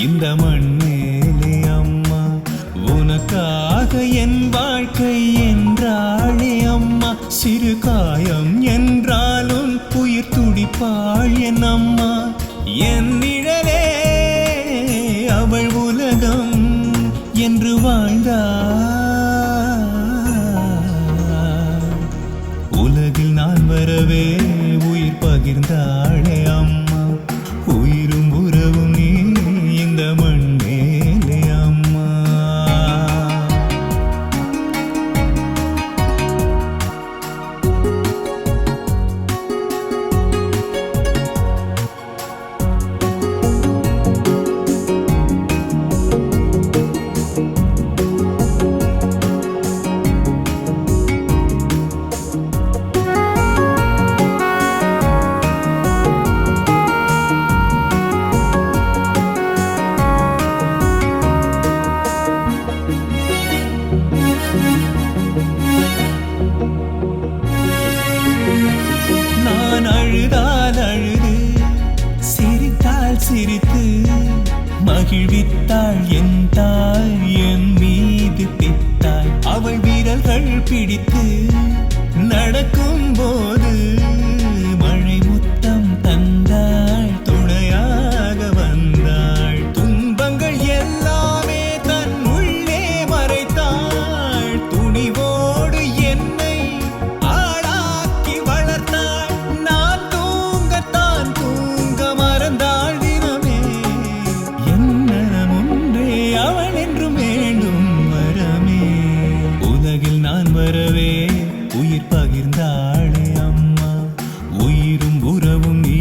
இந்த மண்ணேலே அம்மா உனக்காக என் வாழ்க்கை என்றாளே அம்மா. சிறு காயம் என்றாலும் உயிர் துடிப்பாள் என் அம்மா. என் நிழலே அவள் உலகம் என்று வாழ்ந்தாள். உலகில் நான் வரவே உயிர் பகிர்ந்தாளே அம்மா. உயிரும் உறவும் நீ இந்த மண்ணேலே அம்மா. நான் அழுதால் அழுது சிரித்தால் சிரித்து மகிழ்வித்தாள் என் தாய். என் மீது பித்தாள் அவள் விரல்கள் பிடித்து நடக்கும் போது மழை முத்தம் தந்தாள். துணையாக வந்தாள். துன்பங்கள் எல்லாமே தன் உள்ளே மறைத்தாள். துணிவோடு என்னை ஆளாக்கி வளர்த்தாள். நான் தூங்கத்தான் தூங்க மறந்தாள் தினமே. என்னரம் ஒன்றே அவள் என்றும் வேண்டும் வரமே. உலகில் நான் வரவே உயிர் பகிர்ந்தாளே அம்மா. உயிரும் உறவும் நீ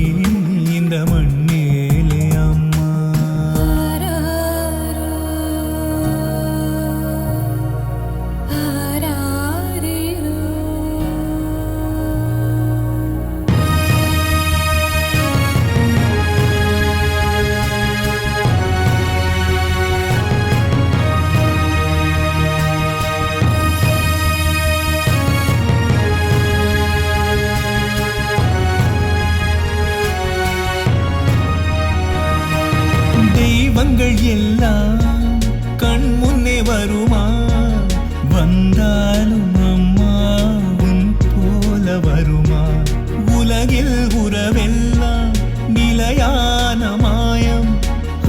இந்த மண்ணேலே அம்மா. தெய்வங்கள் எல்லாம் கண் முன்னே வருமா? வந்தாலும் அம்மா உன் போல வருமா? உலகில் உறவெல்லாம் நிலையான மாயம்.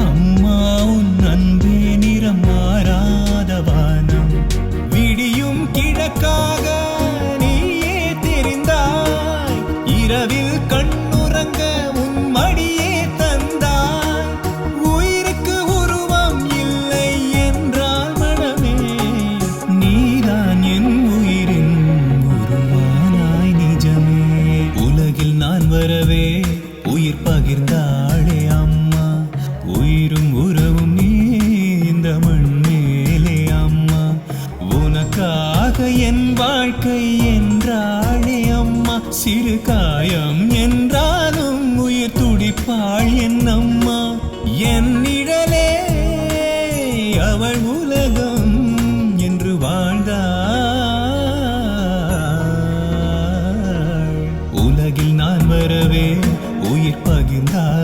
அம்மா உன் அன்பே நிறம் மாறாத வானம். விடியும் கிழக்காக நீயே தெரிந்தாய். இரவில் கண்ணுறங்க உன் மடியே தந்தாய். உயிருக்கு உருவம் இல்லை என்றால் மனமே. நீதான் என் உயிரின் உருவானாய் நிஜமே. உலகில் நான் வரவே உயிர் பகிர்ந்தாளே அம்மா. உயிரும் உறவும் நீ இந்த மண்ணேலே அம்மா. உனக்காக என் வாழ்க்கை என்றாளே அம்மா. சிறு காயம் என்றாலும் உயிர் துடிப்பாள் என் அம்மா. என் நிழலே அவள் உலகம் என்று வாழ்ந்தாள். உலகில் நான் வரவே உயிர் பகிர்ந்தாள்.